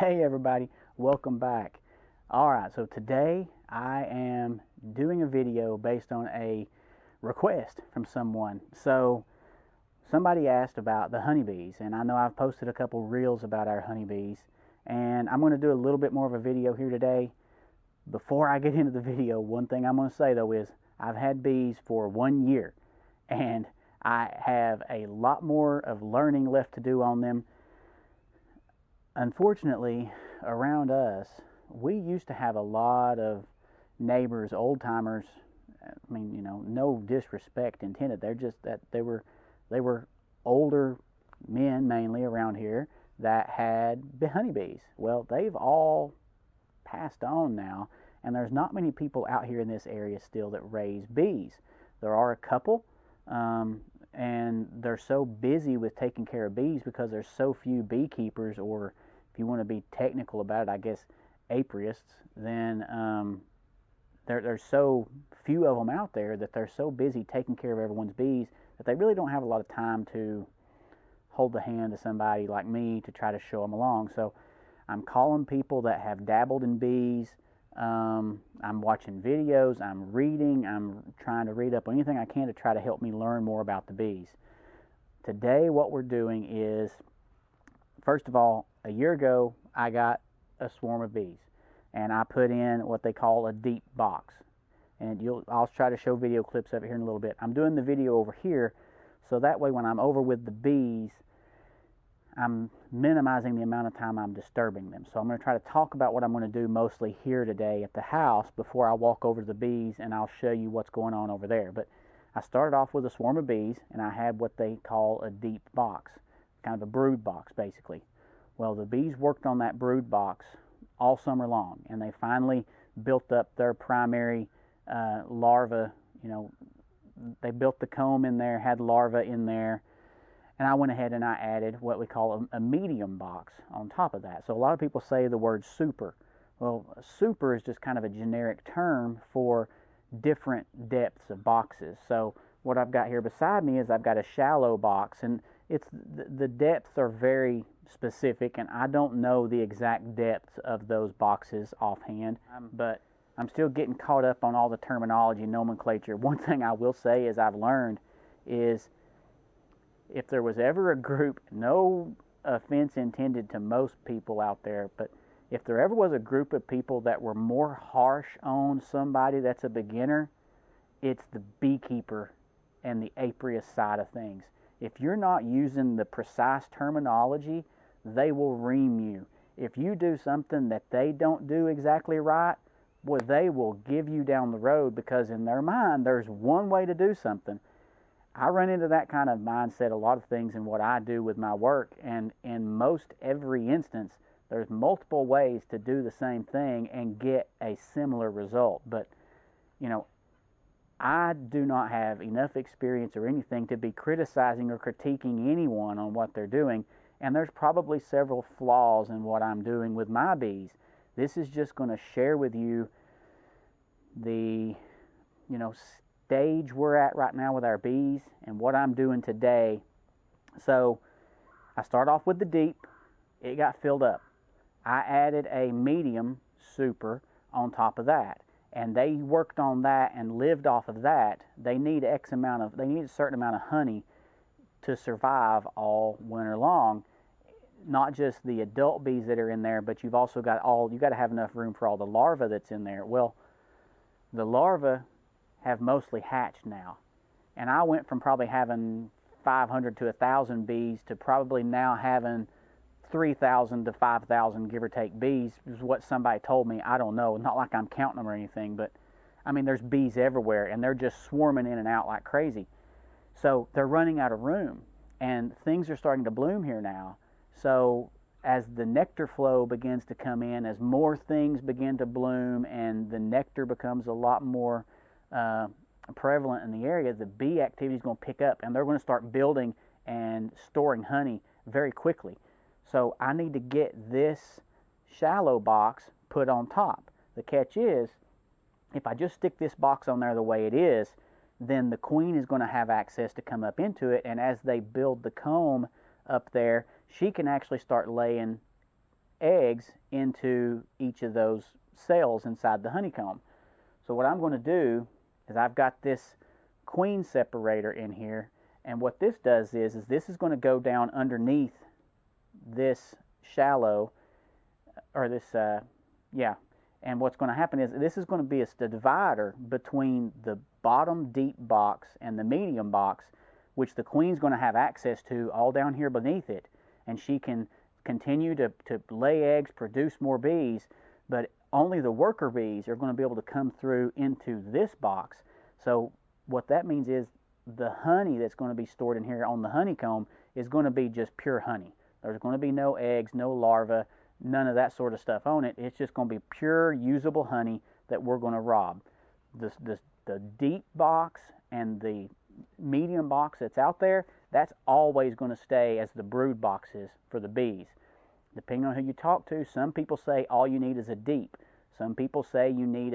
Hey everybody, welcome back. Alright, so today I am doing a video based on a request from someone. So somebody asked about the honeybees, and I know I've posted a couple reels about our honeybees, and I'm going to do a little bit more of a video here today. Before I get into the video, one thing I'm going to say though is I've had bees for 1 year, and I have a lot more of learning left to do on them. Unfortunately, around us, we used to have a lot of neighbors, old timers. I mean, no disrespect intended. They're just that they were older men mainly around here that had honeybees. Well, they've all passed on now, and there's not many people out here in this area still that raise bees. There are a couple, and they're so busy with taking care of bees because there's so few beekeepers, or if you want to be technical about it, I guess apiarists, then there's so few of them out there that they're so busy taking care of everyone's bees that they really don't have a lot of time to hold the hand of somebody like me to try to show them along. So I'm calling people that have dabbled in bees. I'm watching videos, I'm reading, I'm trying to read up on anything I can to try to help me learn more about the bees. Today what we're doing is, first of all, a year ago I got a swarm of bees, and I put in what they call a deep box, and I'll try to show video clips of it here in a little bit. I'm doing the video over here so that way when I'm over with the bees, I'm minimizing the amount of time I'm disturbing them. So I'm going to try to talk about what I'm going to do mostly here today at the house before I walk over to the bees, and I'll show you what's going on over there. But I started off with a swarm of bees, and I had what they call a deep box, kind of a brood box basically. Well, the bees worked on that brood box all summer long, and they finally built up their primary larva. They built the comb in there, had larvae in there, and I went ahead and I added what we call a medium box on top of that. So a lot of people say the word super. Well, super is just kind of a generic term for different depths of boxes. So what I've got here beside me is I've got a shallow box, and it's the depths are very specific, and I don't know the exact depths of those boxes offhand, but I'm still getting caught up on all the terminology, nomenclature. One thing I will say is I've learned is if there was ever a group, no offense intended to most people out there, but if there ever was a group of people that were more harsh on somebody that's a beginner, it's the beekeeper and the apiarist side of things. If you're not using the precise terminology, they will ream you. If you do something that they don't do exactly right, boy, they will give you down the road, because in their mind, there's one way to do something. I run into that kind of mindset a lot of things in what I do with my work, and in most every instance, there's multiple ways to do the same thing and get a similar result. But, I do not have enough experience or anything to be criticizing or critiquing anyone on what they're doing, and there's probably several flaws in what I'm doing with my bees. This is just going to share with you the, stage we're at right now with our bees and what I'm doing today. So I start off with the deep. It got filled up. I added a medium super on top of that, and they worked on that and lived off of that. They need a certain amount of honey to survive all winter long. Not just the adult bees that are in there, but you've also got you got to have enough room for all the larvae that's in there. Well, the larvae have mostly hatched now, and I went from probably having 500 to 1,000 bees to probably now having 3,000 to 5,000, give or take, bees, is what somebody told me. I don't know, not like I'm counting them or anything, but I mean, there's bees everywhere, and they're just swarming in and out like crazy. So they're running out of room, and things are starting to bloom here now. So as the nectar flow begins to come in, as more things begin to bloom and the nectar becomes a lot more prevalent in the area, the bee activity is going to pick up, and they're going to start building and storing honey very quickly. So I need to get this shallow box put on top. The catch is, if I just stick this box on there the way it is, then the queen is going to have access to come up into it, and as they build the comb up there, she can actually start laying eggs into each of those cells inside the honeycomb. So what I'm going to do is I've got this queen separator in here, and what this does is this is going to go down underneath this shallow, or this, and what's going to happen is this is going to be a divider between the bottom deep box and the medium box, which the queen's going to have access to all down here beneath it, and she can continue to lay eggs, produce more bees, but only the worker bees are going to be able to come through into this box. So what that means is the honey that's going to be stored in here on the honeycomb is going to be just pure honey. There's going to be no eggs, no larvae, none of that sort of stuff on it. It's just going to be pure usable honey that we're going to rob. The deep box and the medium box that's out there, that's always going to stay as the brood boxes for the bees. Depending on who you talk to, some people say all you need is a deep. Some people say you need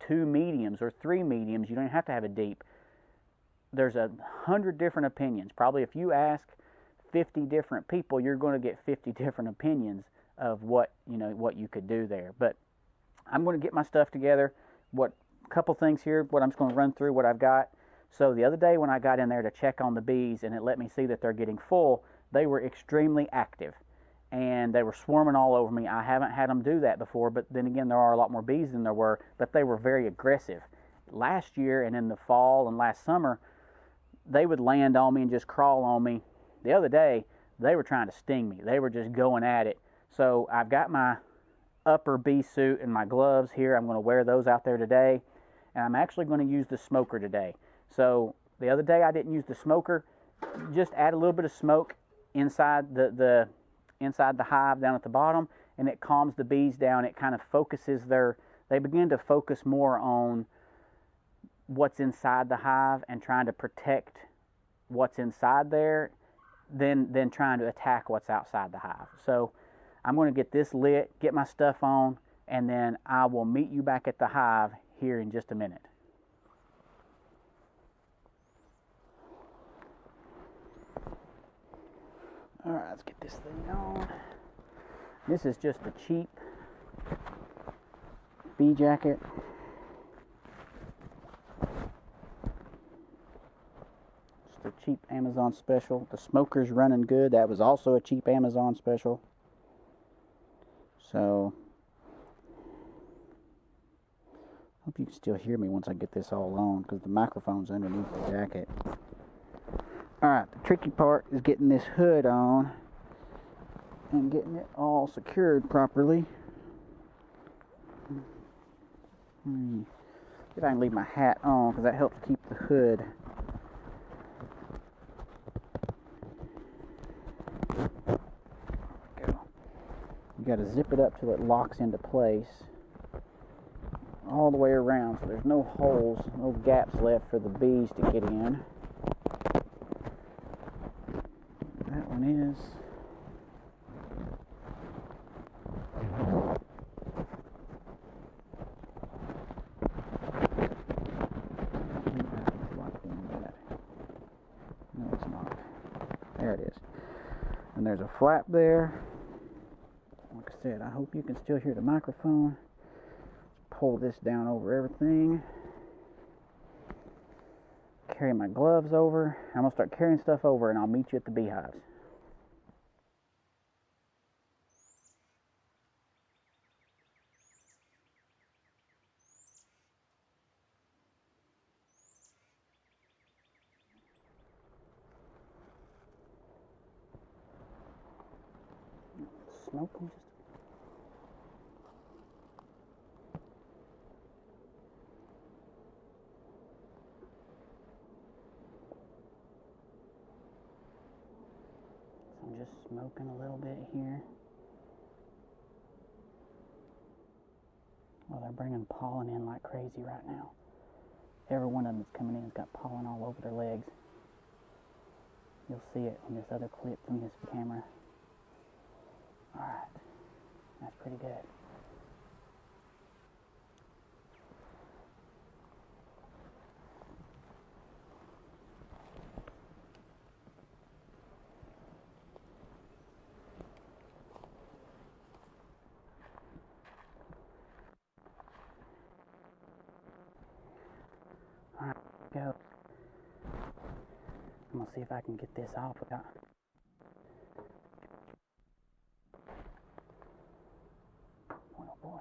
2 mediums or 3 mediums. You don't have to have a deep. There's 100 different opinions. Probably if you ask 50 different people, you're going to get 50 different opinions of what you could do there. But I'm going to get my stuff together. Couple things here. What I'm just going to run through what I've got. So the other day when I got in there to check on the bees and it let me see that they're getting full, they were extremely active. And they were swarming all over me. I haven't had them do that before, but then again, there are a lot more bees than there were, but they were very aggressive. Last year and in the fall and last summer, they would land on me and just crawl on me. The other day, they were trying to sting me. They were just going at it. So I've got my upper bee suit and my gloves here. I'm going to wear those out there today. And I'm actually going to use the smoker today. So the other day I didn't use the smoker. Just add a little bit of smoke inside the hive down at the bottom, and it calms the bees down. It kind of focuses they begin to focus more on what's inside the hive and trying to protect what's inside there than trying to attack what's outside the hive. So I'm going to get this lit, get my stuff on, and then I will meet you back at the hive here in just a minute. All right, let's get this thing on. This is just a cheap bee jacket. Just a cheap Amazon special. The smoker's running good. That was also a cheap Amazon special. So hope you can still hear me once I get this all on, because the microphone's underneath the jacket. Alright, the tricky part is getting this hood on and getting it all secured properly. See if I can leave my hat on, because that helps keep the hood. There we go. You got to zip it up till it locks into place all the way around, so there's no holes, no gaps left for the bees to get in. That one is. No, it's not. There it is. And there's a flap there. Like I said, I hope you can still hear the microphone. Pull this down over everything. Carry my gloves over. I'm going to start carrying stuff over, and I'll meet you at the beehives. Smoking just. I'm just smoking a little bit here. Well, they're bringing pollen in like crazy right now. Every one of them that's coming in has got pollen all over their legs. You'll see it in this other clip from this camera. Alright, that's pretty good. see if I can get this off without... Oh boy.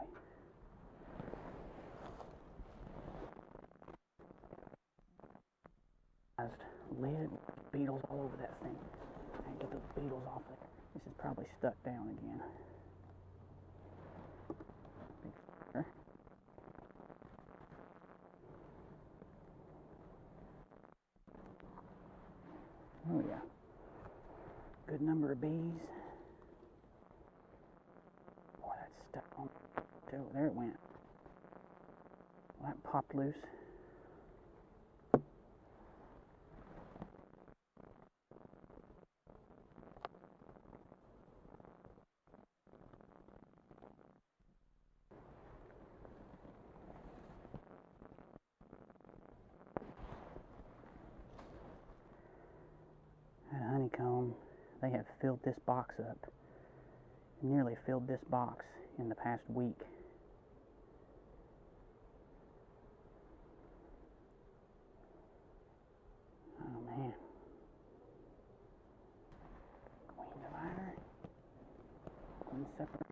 Lid, beetles all over that thing. I can get those beetles off there. This is probably stuck down again. Oh yeah. Good number of bees. Boy, that's stuck on. Oh, there it went. Well, that popped loose. That honeycomb, they have filled this box up. Nearly filled this box in the past week. Oh man. Queen divider. Queen separator.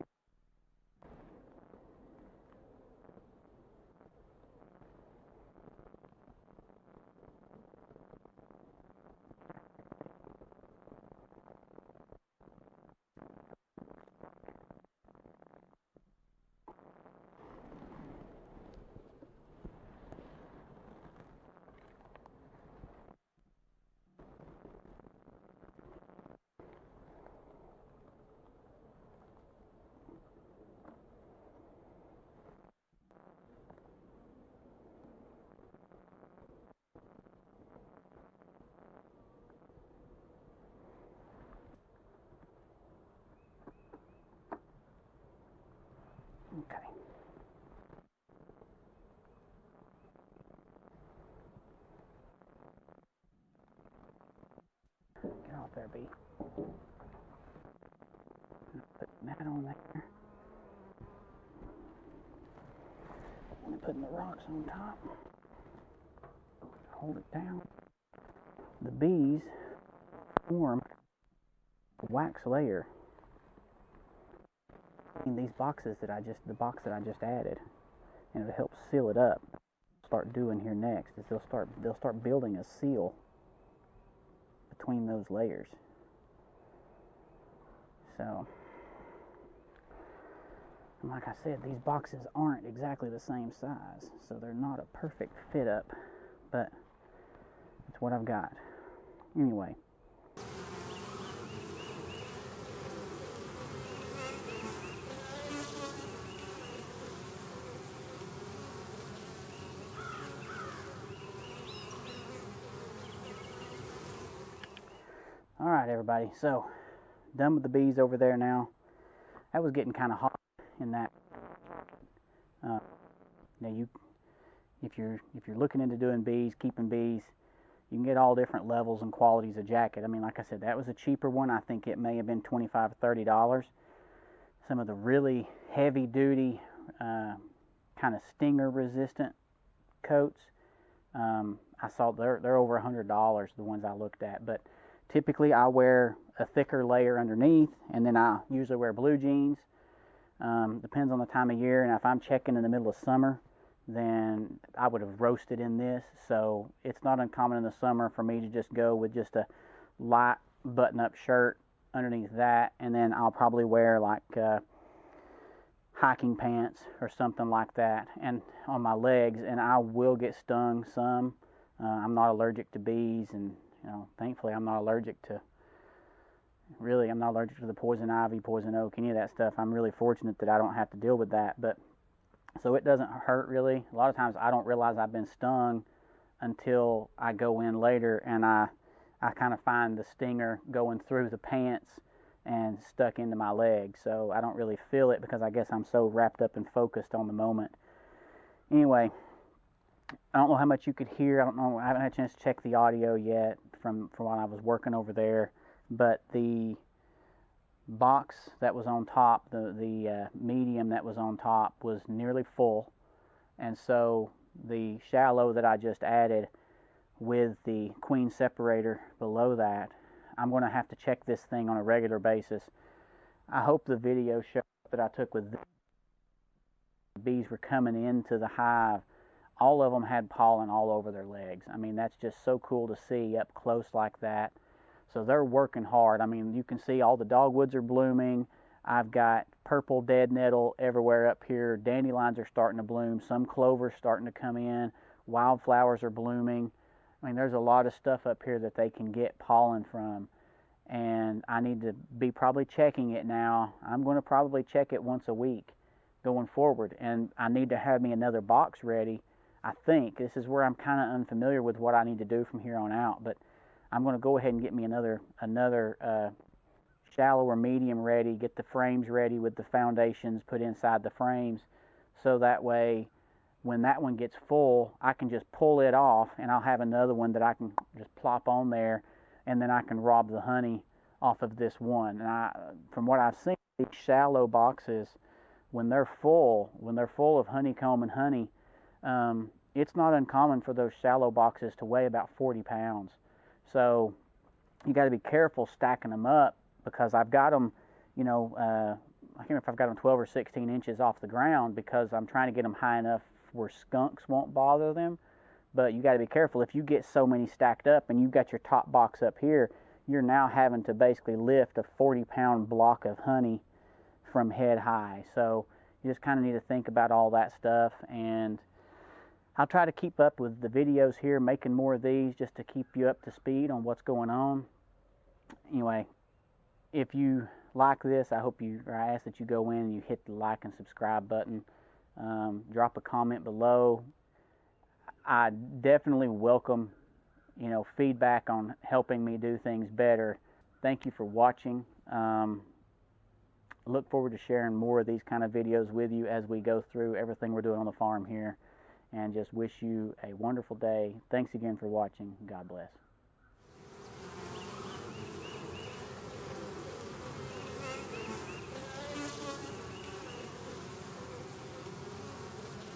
Okay. Get off there, bee. Put that on there. And putting the rocks on top. Hold it down. The bees form a wax layer in these boxes that the box that I just added, and it'll help seal it up. Start doing here next is they'll start building a seal between those layers. So, and like I said, these boxes aren't exactly the same size, so they're not a perfect fit up, but it's what I've got. Anyway. Alright everybody, so done with the bees over there now. That was getting kind of hot in that. Now if you're looking into doing bees, keeping bees, you can get all different levels and qualities of jacket. I mean, like I said, that was a cheaper one. I think it may have been $25 or $30. Some of the really heavy duty, kind of stinger resistant coats, I saw they're over $100, the ones I looked at. But typically I wear a thicker layer underneath, and then I usually wear blue jeans. Depends on the time of year, and if I'm checking in the middle of summer, then I would have roasted in this. So it's not uncommon in the summer for me to just go with just a light button-up shirt underneath that, and then I'll probably wear like hiking pants or something like that, and on my legs, and I will get stung some. I'm not allergic to bees, and thankfully I'm not allergic to the poison ivy, poison oak, any of that stuff. I'm really fortunate that I don't have to deal with that. But so it doesn't hurt really. A lot of times I don't realize I've been stung until I go in later, and I kind of find the stinger going through the pants and stuck into my leg. So I don't really feel it because I guess I'm so wrapped up and focused on the moment. Anyway, I don't know how much you could hear. I don't know. I haven't had a chance to check the audio yet from while I was working over there. But the box that was on top, the medium that was on top, was nearly full, and so the shallow that I just added with the queen separator below that. I'm going to have to check this thing on a regular basis. I hope the video showed that I took with the bees were coming into the hive. All of them had pollen all over their legs. I mean, that's just so cool to see up close like that. So they're working hard. I mean, you can see all the dogwoods are blooming. I've got purple dead nettle everywhere up here. Dandelions are starting to bloom. Some clover's starting to come in. Wildflowers are blooming. I mean, there's a lot of stuff up here that they can get pollen from. And I need to be probably checking it now. I'm going to probably check it once a week going forward. And I need to have me another box ready. I think this is where I'm kind of unfamiliar with what I need to do from here on out. But I'm going to go ahead and get me another shallow or medium ready, get the frames ready with the foundations put inside the frames, so that way when that one gets full, I can just pull it off and I'll have another one that I can just plop on there, and then I can rob the honey off of this one. And from what I've seen, these shallow boxes, when they're full of honeycomb and honey, it's not uncommon for those shallow boxes to weigh about 40 pounds. So you got to be careful stacking them up, because I've got them, I can't remember if I've got them 12 or 16 inches off the ground, because I'm trying to get them high enough where skunks won't bother them. But you got to be careful. If you get so many stacked up and you've got your top box up here, you're now having to basically lift a 40-pound block of honey from head high. So you just kind of need to think about all that stuff. And I'll try to keep up with the videos here, making more of these just to keep you up to speed on what's going on. Anyway, if you like this, I ask that you go in and you hit the like and subscribe button. Drop a comment below. I definitely welcome, feedback on helping me do things better. Thank you for watching. Look forward to sharing more of these kind of videos with you as we go through everything we're doing on the farm here. And just wish you a wonderful day. Thanks again for watching. God bless.